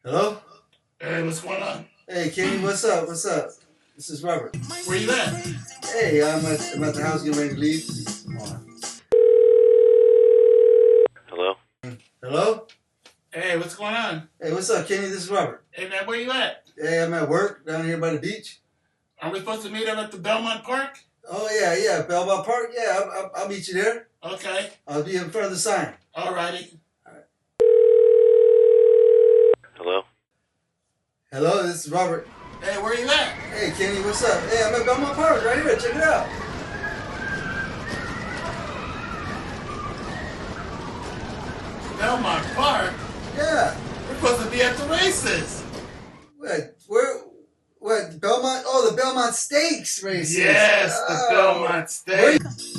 Hello? Hey, what's going on? Hey, Kenny, what's up? What's up? This is Robert. Where you at? Hey, I'm at the house getting ready to leave. Hello? Hello? Hey, what's going on? Hey, what's up, Kenny? This is Robert. Hey, man, where you at? Hey, I'm at work down here by the beach. Are we supposed to meet up at the Belmont Park? Oh, yeah, Belmont Park. Yeah, I'll meet you there. Okay. I'll be in front of the sign. Alrighty. Hello? Hello, this is Robert. Hey, where you at? Hey, Kenny, what's up? Hey, I'm at Belmont Park right here. Check it out. Belmont Park? Yeah. We're supposed to be at the races. What, Belmont? Oh, the Belmont Stakes races. Yes, the Belmont Stakes.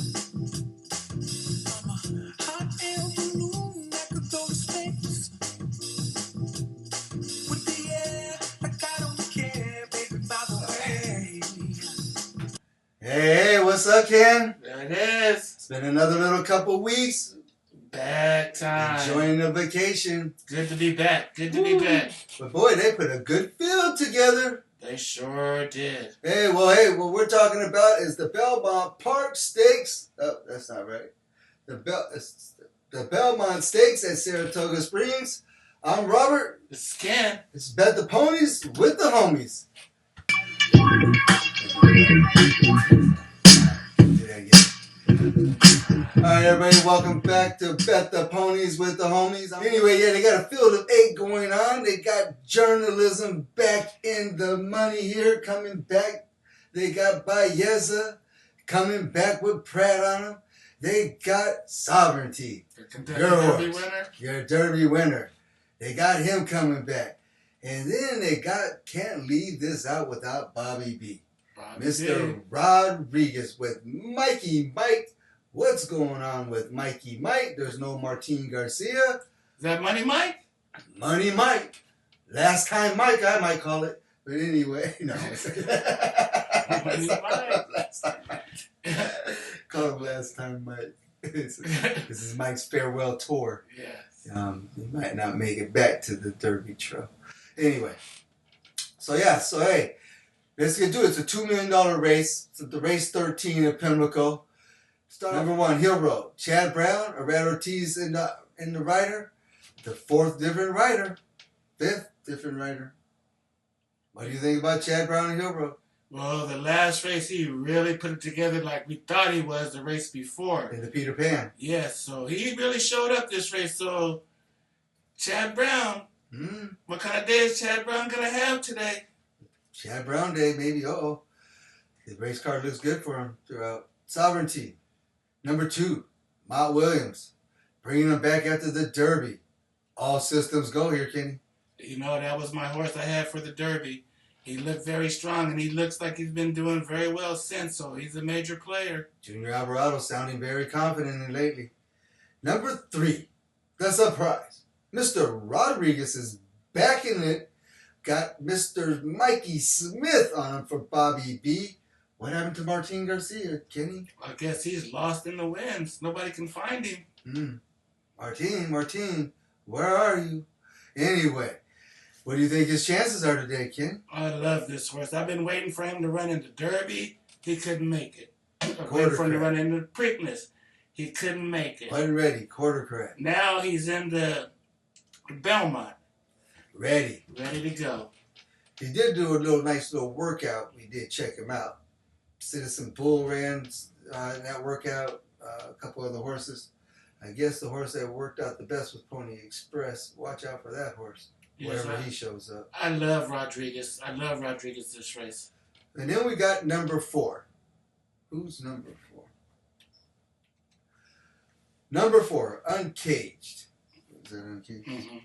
Hey, what's up, Ken? There it is. It's been another little couple weeks. Back time. Enjoying the vacation. Good to be back. Good to be back. But boy, they put a good field together. They sure did. Hey, what we're talking about is the Belmont Park Stakes. Oh, that's not right. The Belmont Stakes at Saratoga Springs. I'm Robert. This is Ken. It's Bet the Ponies with the homies. Alright, everybody, welcome back to Bet the Ponies with the homies. Anyway, yeah, they got a field of 8 going on. They got journalism back in the money here, coming back. They got Baeza coming back with Pratt on them. They got Sovereignty. Derby winner. Your Derby winner. They got him coming back. And then they can't leave this out without Bobby B. Mr. Rodriguez with Mikey Mike. What's going on with Mikey Mike? There's no Martin Garcia. Is that Money Mike? Money Mike. Last time Mike, I might call it. But anyway, no. Money Mike. Last time Mike. Call him Last Time Mike. This is Mike's farewell tour. Yes. He might not make it back to the Derby Trail. Anyway. So hey, let's get to it. It's a $2 million race. It's the race 13 at Pimlico. Start number 1, Hill Road. Chad Brown, Arad Ortiz in the rider. The 4th different rider. 5th different rider. What do you think about Chad Brown and Hill Road? Well, the last race, he really put it together like we thought he was the race before. In the Peter Pan. Yes, so he really showed up this race. So, Chad Brown, what kind of day is Chad Brown going to have today? Chad Brown day, maybe. Uh-oh. His race card looks good for him throughout. Sovereignty. Number 2, Mount Williams. Bringing him back after the Derby. All systems go here, Kenny. You know, that was my horse I had for the Derby. He looked very strong, and he looks like he's been doing very well since, so he's a major player. Junior Alvarado sounding very confident lately. Number 3, the surprise. Mr. Rodriguez is back in it. Got Mr. Mikey Smith on him for Bobby B. What happened to Martin Garcia, Kenny? I guess he's lost in the winds. Nobody can find him. Martin, where are you? Anyway, what do you think his chances are today, Ken? I love this horse. I've been waiting for him to run into Derby. He couldn't make it. I've waited for him to run into Preakness. He couldn't make it. Wasn't ready. Quarter correct. Now he's in the Belmont. Ready to go. He did do a nice little workout. We did check him out. Citizen Bull ran in that workout. A couple other horses. I guess the horse that worked out the best was Pony Express. Watch out for that horse. Yes, whenever he shows up. I love Rodriguez. This race. And then we got number 4. Who's number 4? Number 4, Uncaged. Is that Uncaged? Mm-hmm.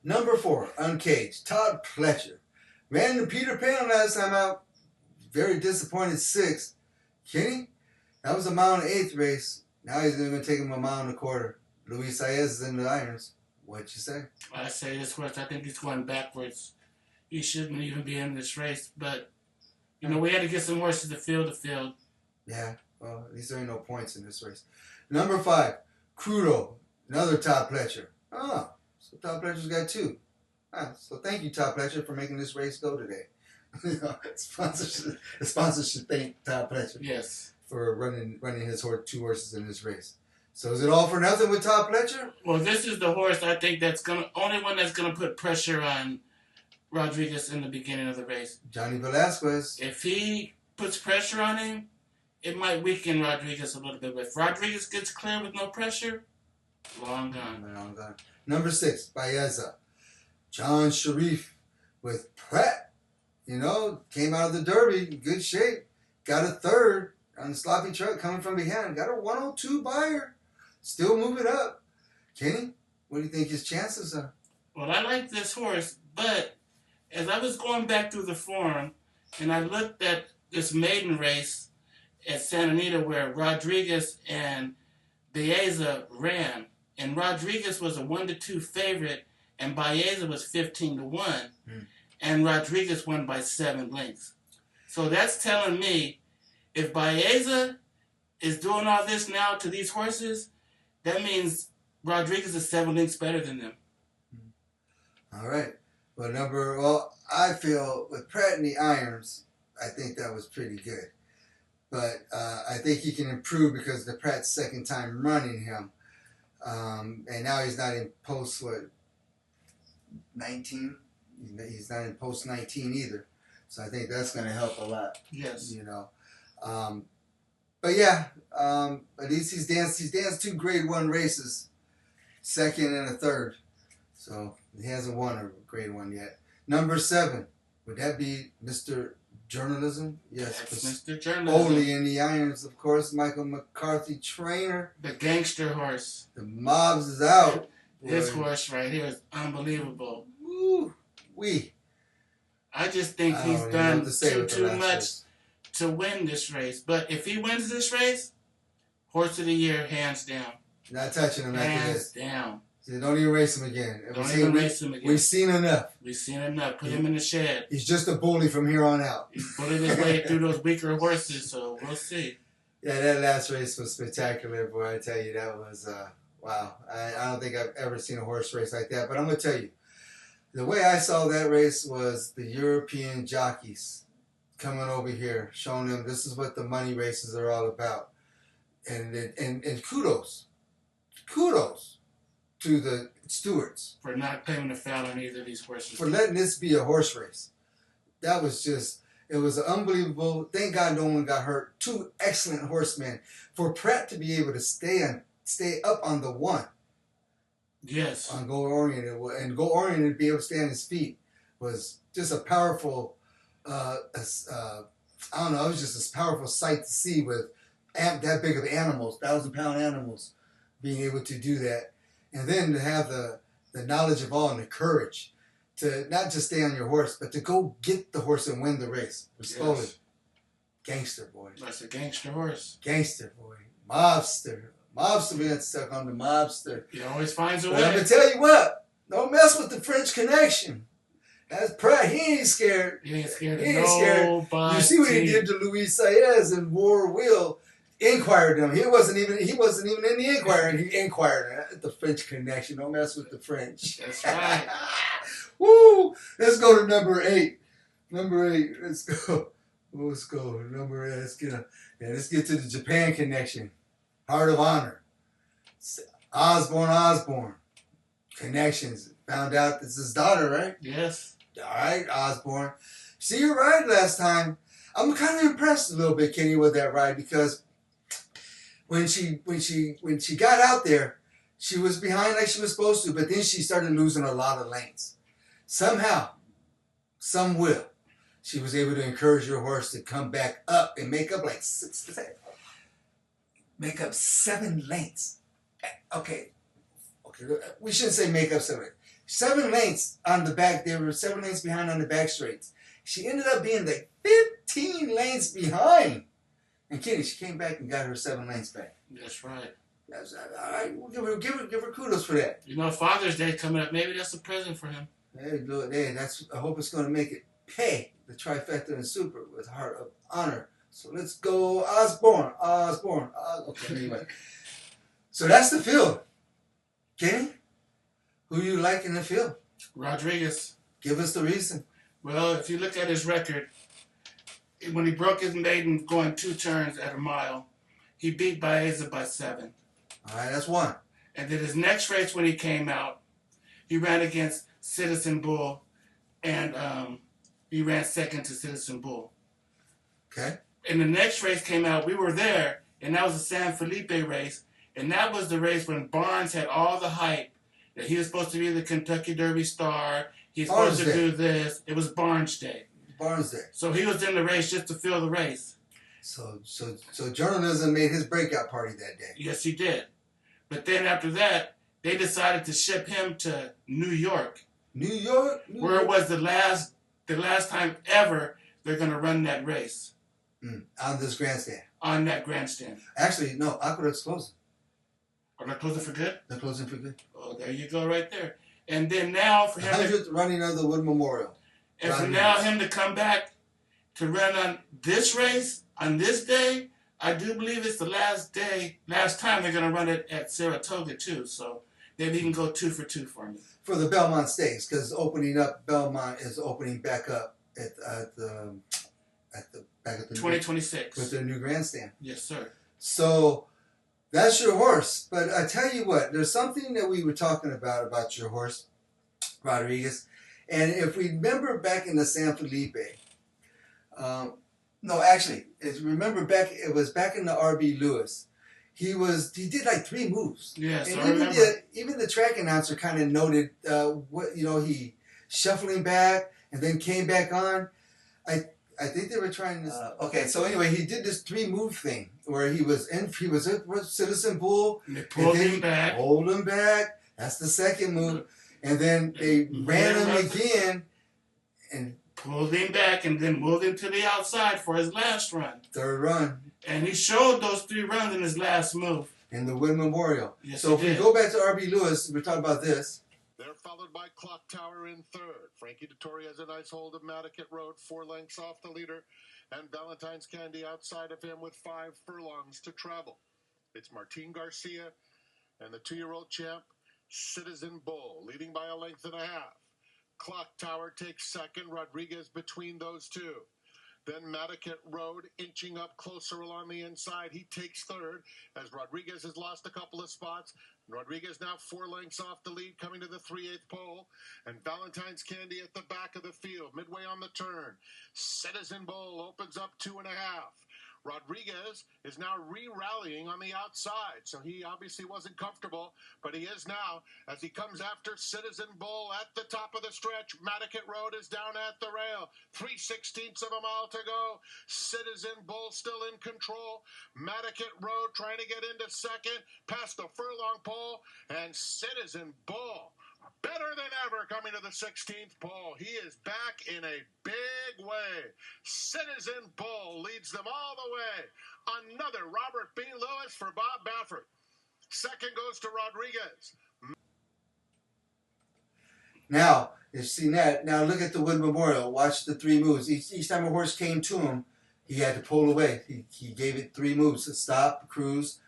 Number 4, Uncaged. Todd Pletcher. Ran the Peter Pan last time out. Very disappointed 6th. Kenny, that was a mile and 8th race. Now he's going to take him a mile and a quarter. Luis Saez is in the irons. What'd you say? I say this horse, I think he's going backwards. He shouldn't even be in this race. But, you know, we had to get some horses to field the field. Yeah, well, at least there ain't no points in this race. Number 5, Crudo. Another Todd Pletcher. Oh, So Todd Pletcher's got 2. So thank you, Todd Pletcher, for making this race go today. The sponsor should thank Todd Pletcher. Yes. For running his 2 horses in this race. So is it all for nothing with Todd Pletcher? Well, this is the horse I think only one that's gonna put pressure on Rodriguez in the beginning of the race. Johnny Velasquez. If he puts pressure on him, it might weaken Rodriguez a little bit. But if Rodriguez gets clear with no pressure, long gone. Long gone. Number 6, Baeza. John Sharif with Pratt. You know, came out of the Derby in good shape. Got a 3rd on the sloppy truck coming from behind. Got a 102 buyer. Still moving up. Kenny, what do you think his chances are? Well, I like this horse, but as I was going back through the forum and I looked at this maiden race at Santa Anita where Rodriguez and Baeza ran, and Rodriguez was a 1-2 favorite and Baeza was 15-1, and Rodriguez won by 7 lengths. So that's telling me if Baeza is doing all this now to these horses, that means Rodriguez is 7 lengths better than them. All right. Well, I feel with Pratt in the irons, I think that was pretty good. But I think he can improve because the Pratt's 2nd time running him. And now he's not in post, 19? He's not in post 19 either. So I think that's going to help a lot. Yes. You know. But yeah, at least he's danced 2 grade 1 races, 2nd and a 3rd. So he hasn't won a grade 1 yet. Number 7, would that be Mr. Journalism? Yes. That's Mr. Journalism. Only in the irons, of course. Michael McCarthy, trainer. The gangster horse. The mobs is out. This horse right here is unbelievable. Woo wee. I just think he's done too much to win this race. But if he wins this race, horse of the year, hands down. Not touching him after this. Hands down. So don't even race him again. Don't even race him again. We've seen enough. We've seen enough. Put him in the shed. He's just a bully from here on out. He's bullied his way through those weaker horses, so we'll see. Yeah, that last race was spectacular, boy. I tell you, that was, wow. I don't think I've ever seen a horse race like that. But I'm going to tell you, the way I saw that race was the European jockeys coming over here, showing them this is what the money races are all about. And kudos to the stewards. For not paying a foul on either of these horses. For letting this be a horse race. That was just, it was unbelievable. Thank God no one got hurt. 2 excellent horsemen. For Pratt to be able to stay up on the 1. Yes. On Go Oriented. And Go Oriented be able to stay on his feet was just a powerful, I don't know, it was just a powerful sight to see with that big of animals, 1,000-pound animals, being able to do that. And then to have the knowledge of all and the courage to not just stay on your horse, but to go get the horse and win the race. Rispoli. Yes. Gangster, boy. That's a gangster horse. Gangster, boy. Mobster. Mobster, we got stuck on the mobster. He always finds a way. But I'm going to tell you what. Don't mess with the French connection. That's Pratt. He ain't scared. He ain't scared of nobody. You see what he did to Luis Saez and War Will. Inquired him. He wasn't even in the inquiry. He inquired. The French connection. Don't mess with the French. That's right. Woo! Let's go to number 8. Number 8. Let's go. Number 8. Let's get to the Japan connection. Heart of Honor. Osborne. Connections. Found out this is his daughter, right? Yes. All right, Osborne. See your ride last time. I'm kind of impressed a little bit, Kenny, with that ride because when she got out there, she was behind like she was supposed to, but then she started losing a lot of lanes. Somehow, some will, she was able to encourage your horse to come back up and make up like 7 lanes. Okay, we shouldn't say make up 7. 7 lanes on the back. There were 7 lanes behind on the back straights. She ended up being like 15 lanes behind. And Kenny, she came back and got her 7 lanes back. That's right. That's all right. We'll give her kudos for that. You know, Father's Day coming up. Maybe that's a present for him. Hey, I hope it's going to make it pay the trifecta and super with Heart of Honor. So let's go Osborne. Okay, anyway. So that's the field. Kenny, Who you like in the field? Rodriguez. Give us the reason. Well, if you look at his record, when he broke his maiden going 2 turns at a mile, he beat Baeza by 7. All right, that's one. And then his next race when he came out, he ran against Citizen Bull, and he ran second to Citizen Bull. Okay. And the next race came out, we were there, and that was the San Felipe race, and that was the race when Barnes had all the hype that he was supposed to be the Kentucky Derby star. He's supposed to do this. It was Barnes Day. Barnes Day. So he was in the race just to fill the race. So journalism made his breakout party that day. Yes, he did. But then after that, they decided to ship him to New York. New York? Where it was the last time ever they're going to run that race. On this grandstand. On that grandstand. Actually, no, Aqueduct's closing. Are they closing for good? They're closing for good. Oh, there you go right there. And then now for him 100th running of the Wood Memorial. And for now him to come back to run on this race, on this day, I do believe it's the last time they're going to run it at Saratoga too. So maybe he can go 2 for 2 for me. For the BELMONT Stakes, because Belmont is opening back up at the 2026 with their new grandstand. Yes, sir. So that's your horse. But I tell you what, there's something that we were talking about your horse, Rodriguez. And if we remember back in the San Felipe, it was back in the R.B. Lewis. He did like 3 moves. Yes, and I remember. Even the track announcer kind of noted he shuffling back and then came back on. I think they were trying to. Okay, so anyway, he did this 3-move thing where he was with Citizen Bull. And they pulled him back. Hold him back. That's the second move. And then they ran him again and pulled him back and then moved him to the outside for his last run. 3rd run. And he showed those 3 runs in his last move. In the Wood Memorial. Yes, so if we go back to R.B. Lewis, we're talking about this. They're followed by Clock Tower in 3rd. Frankie Dettori has a nice hold of Madaket Road, 4 lengths off the leader. And Valentine's Candy outside of him with 5 furlongs to travel. It's Martin Garcia and the 2-year-old champ, Citizen Bull, leading by 1.5 lengths. Clock Tower takes 2nd, Rodriguez between those 2. Then Madaket Road inching up closer along the inside. He takes 3rd as Rodriguez has lost a couple of spots. Rodriguez now 4 lengths off the lead coming to the 3/8 pole. And Valentine's Candy at the back of the field, midway on the turn. Citizen Bull opens up 2.5. Rodriguez is now re-rallying on the outside, so he obviously wasn't comfortable, but he is now as he comes after Citizen Bull at the top of the stretch. Madaket Road is down at the rail. 3/16 of a mile to go. Citizen Bull still in control. Madaket Road trying to get into 2nd, past the furlong pole, and Citizen Bull better than ever coming to the 16th pole. He is back in a big way. Citizen Bull leads them all the way. Another Robert B. Lewis for Bob Baffert. 2nd goes to Rodriguez. Now, you've seen that. Now look at the Wood Memorial. Watch the 3 moves. Each time a horse came to him, he had to pull away. He gave it 3 moves. Stop, cruise,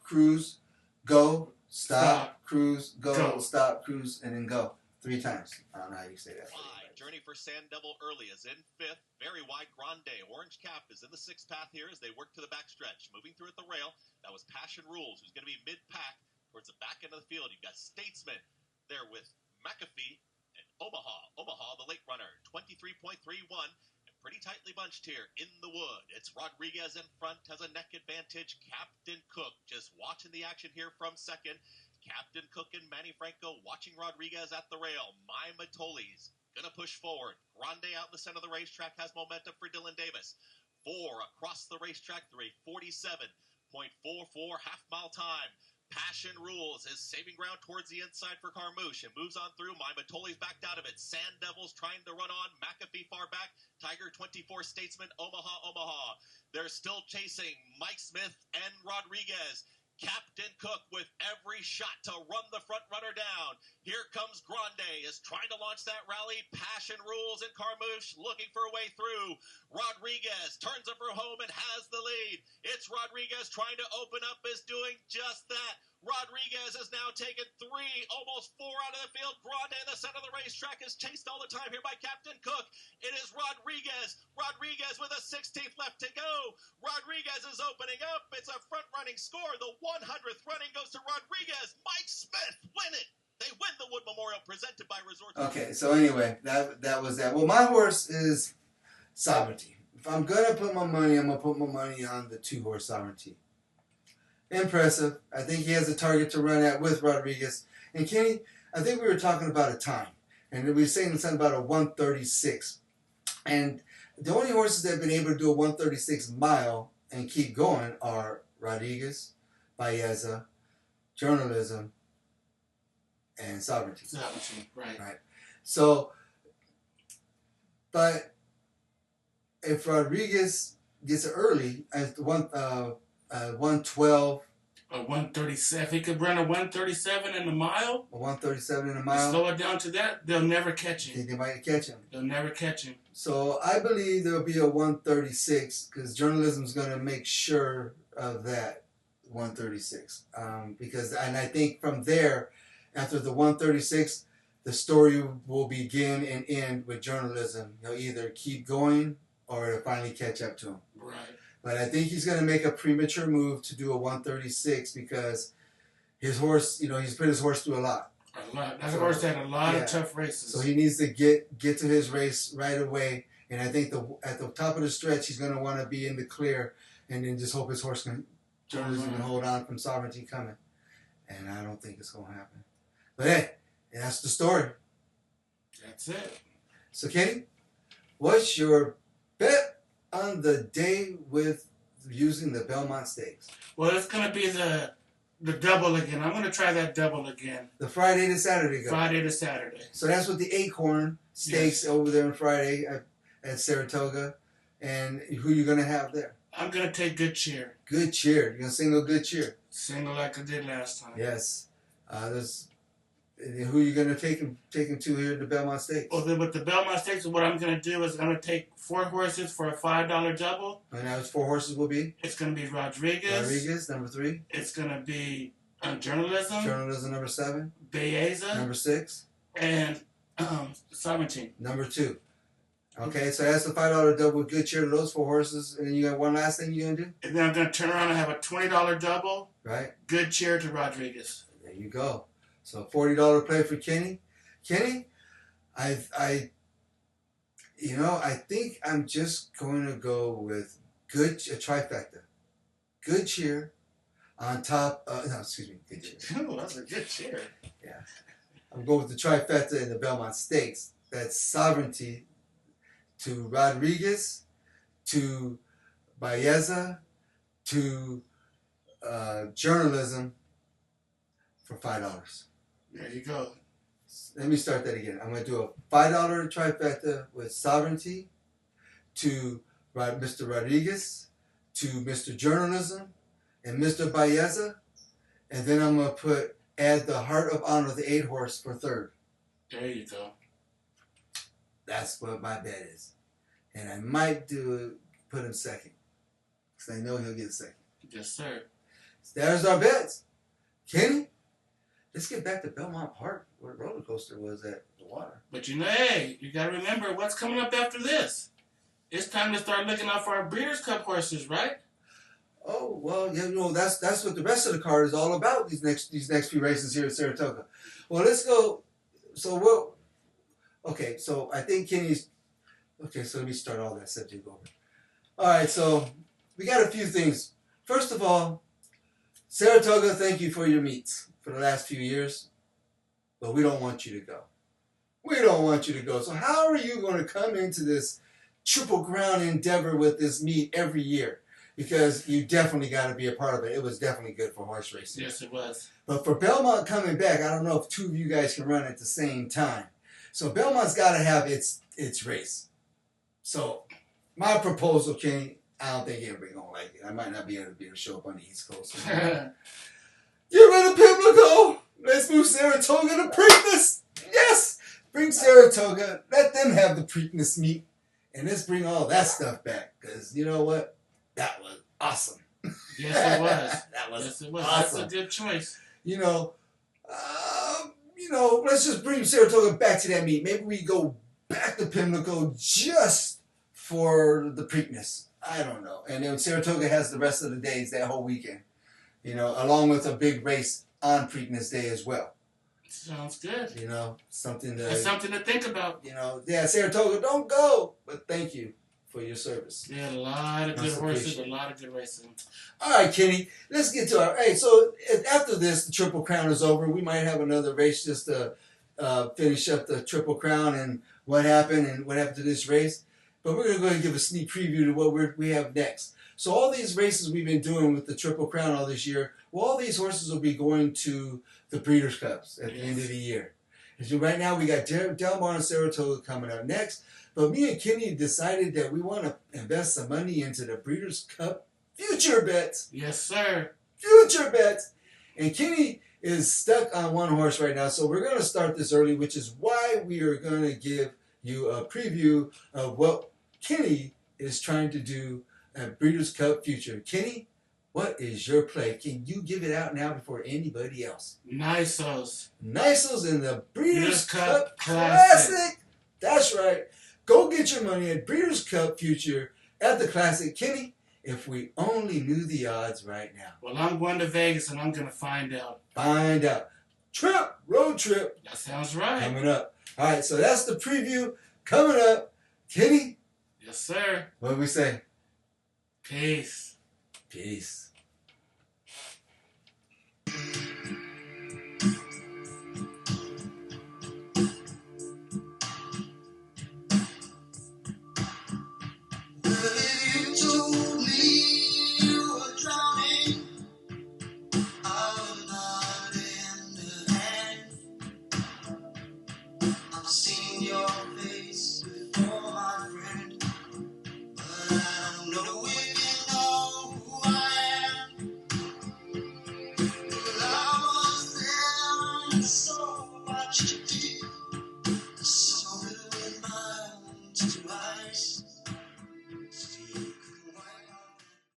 cruise, go. Stop, cruise, go, stop, cruise, and then go. 3 times. I don't know how you say that. Journey for Sand Devil early is in 5th. Very wide Grande. Orange Cap is in the 6th path here as they work to the backstretch. Moving through at the rail, that was Passion Rules, who's going to be mid-pack towards the back end of the field. You've got Statesman there with McAfee and Omaha. Omaha, the late runner, 23.31. Pretty tightly bunched here in the wood. It's Rodriguez in front, has a neck advantage. Captain Cook just watching the action here from 2nd. Captain Cook and Manny Franco watching Rodriguez at the rail. My Matoli's going to push forward. Grande out in the center of the racetrack has momentum for Dylan Davis. 4 across the racetrack through a 47.44 half-mile time. Passion Rules is saving ground towards the inside for Carmouche and moves on through. My Matoli's backed out of it. Sand Devils trying to run on. McAfee far back. Tiger 24 Statesman. Omaha. They're still chasing Mike Smith and Rodriguez. Captain Cook with every shot to run the front runner down. Here comes Grande, is trying to launch that rally. Passion Rules and Carmouche looking for a way through. Rodriguez turns it for home and has the lead. It's Rodriguez trying to open up, is doing just that. Rodriguez has now taken 3, almost 4 out of the field. Grande in the center of the racetrack is chased all the time here by Captain Cook. It is Rodriguez. Rodriguez with a 16th left to go. Rodriguez is opening up. It's a front-running score. The 100th running goes to Rodriguez. Mike Smith win it. They win the Wood Memorial presented by Resort. Okay, so anyway, that was that. Well, my horse is Sovereignty. If I'm going to put my money, I'm going to put my money on the 2-horse Sovereignty. Impressive. I think he has a target to run at with Rodriguez. And Kenny, I think we were talking about a time. And we were saying something about a 136. And the only horses that have been able to do a 136 mile and keep going are Rodriguez, Baeza, Journalism, and Sovereignty. Sovereignty, right. Right. So, but if Rodriguez gets it early at 112, A 137. If he could run a 137 in the mile, a 137 in a mile, slow it down to that, they'll never catch I him. think they might catch him. They'll never catch him. So I believe there'll be a 136 because Journalism's going to make sure of that 136. And I think from there, after the 136, the story will begin and end with Journalism. He'll either keep going or it'll finally catch up to him. Right. But I think he's going to make a premature move to do a 136 because his horse, he's put his horse through a lot. A lot. That horse had a lot of tough races. So he needs to get to his race right away. And I think at the top of the stretch, he's going to want to be in the clear and then just hope his horse can hold on from Sovereignty coming. And I don't think it's going to happen. But hey, that's the story. That's it. So Kenny, what's your bet on the day with using the Belmont Stakes? Well, it's going to be the double again. I'm going to try that double again. The Friday to Saturday go. Friday to Saturday. So that's with the Acorn Stakes over there on Friday at Saratoga. And who you going to have there? I'm going to take Good Cheer. Good Cheer. You're going to single Good Cheer. Single like I did last time. Yes. Who are you going to take him to here at the Belmont Stakes? Well, then with the Belmont Stakes, what I'm going to do is I'm going to take 4 horses for a $5 double. And those 4 horses will be? It's going to be Rodriguez. Number 3. It's going to be Journalism. Journalism, number 7. Baeza. Number 6. And Sovereignty. Number 2. Okay, so that's the $5 double. Good Cheer to those 4 horses. And then you got one last thing you're going to do? And then I'm going to turn around and have a $20 double. Right. Good Cheer to Rodriguez. There you go. So $40 play for Kenny. Kenny, I think I'm just going to go with a trifecta. Good Cheer on top. Good Cheer. Oh, that's a good cheer. Yeah, I'm going with the trifecta in the Belmont Stakes. That's Sovereignty to Rodriguez, to Baeza, to Journalism for $5. There you go. Let me start that again. I'm going to do a $5 trifecta with Sovereignty to Mr. Rodriguez, to Mr. Journalism, and Mr. Baeza. And then I'm going to add the Heart of Honor, the 8 horse, for 3rd. There you go. That's what my bet is. And I might put him 2nd. Because I know he'll get 2nd. Yes, sir. So there's our bets. Kenny, let's get back to Belmont Park, where the roller coaster was at the water. But hey, you got to remember what's coming up after this. It's time to start looking out for our Breeders' Cup horses, right? Oh, well, that's what the rest of the card is all about, these next few races here at Saratoga. Well, let's go. So I think Kenny's... Okay, so let me start all that subject over. All right, so we got a few things. First of all, Saratoga, thank you for your meets for the last few years, but we don't want you to go. We don't want you to go. So how are you going to come into this Triple Crown endeavor with this meet every year? Because you definitely got to be a part of it. It was definitely good for horse racing. Yes, it was. But for Belmont coming back, I don't know if 2 of you guys can run at the same time. So Belmont's got to have its race. So my proposal, Kenny, I don't think everybody's going to like it. I might not be able to show up on the East Coast. Get rid of Pimlico. Let's move Saratoga to Preakness. Yes. Bring Saratoga. Let them have the Preakness meet. And let's bring all that stuff back. Because you know what? That was awesome. Yes, it was. That was yes, it was. awesome. That's a good choice. you know, let's just bring Saratoga back to that meet. Maybe we go back to Pimlico just for the Preakness. I don't know. And then Saratoga has the rest of the days that whole weekend, along with a big race on Preakness Day as well. Sounds good. Something That's something to think about. Saratoga, don't go, but thank you for your service. Yeah, a lot of good horses, a lot of good racing. All right, Kenny, let's get to our. Hey, so after this, the Triple Crown is over. We might have another race just to finish up the Triple Crown and what happened to this race. But we're going to go ahead and give a sneak preview to what we have next. So all these races we've been doing with the Triple Crown all this year, all these horses will be going to the Breeders' Cups at the end of the year. And so right now we got Del Mar and Saratoga coming up next. But me and Kenny decided that we want to invest some money into the Breeders' Cup future bets. Yes, sir. Future bets. And Kenny is stuck on one horse right now. So we're going to start this early, which is why we are going to give you a preview of what Kenny is trying to do at Breeders' Cup future. Kenny, what is your play? Can you give it out now before anybody else? Nisos. Nisos in the Breeders' Cup Classic. That's right. Go get your money at Breeders' Cup Future at the Classic. Kenny, if we only knew the odds right now. Well, I'm going to Vegas and I'm going to find out. Find out. Road trip. That sounds right. Coming up. All right, so that's the preview coming up. Kenny? Yes, sir. What do we say? Peace. Peace. Your face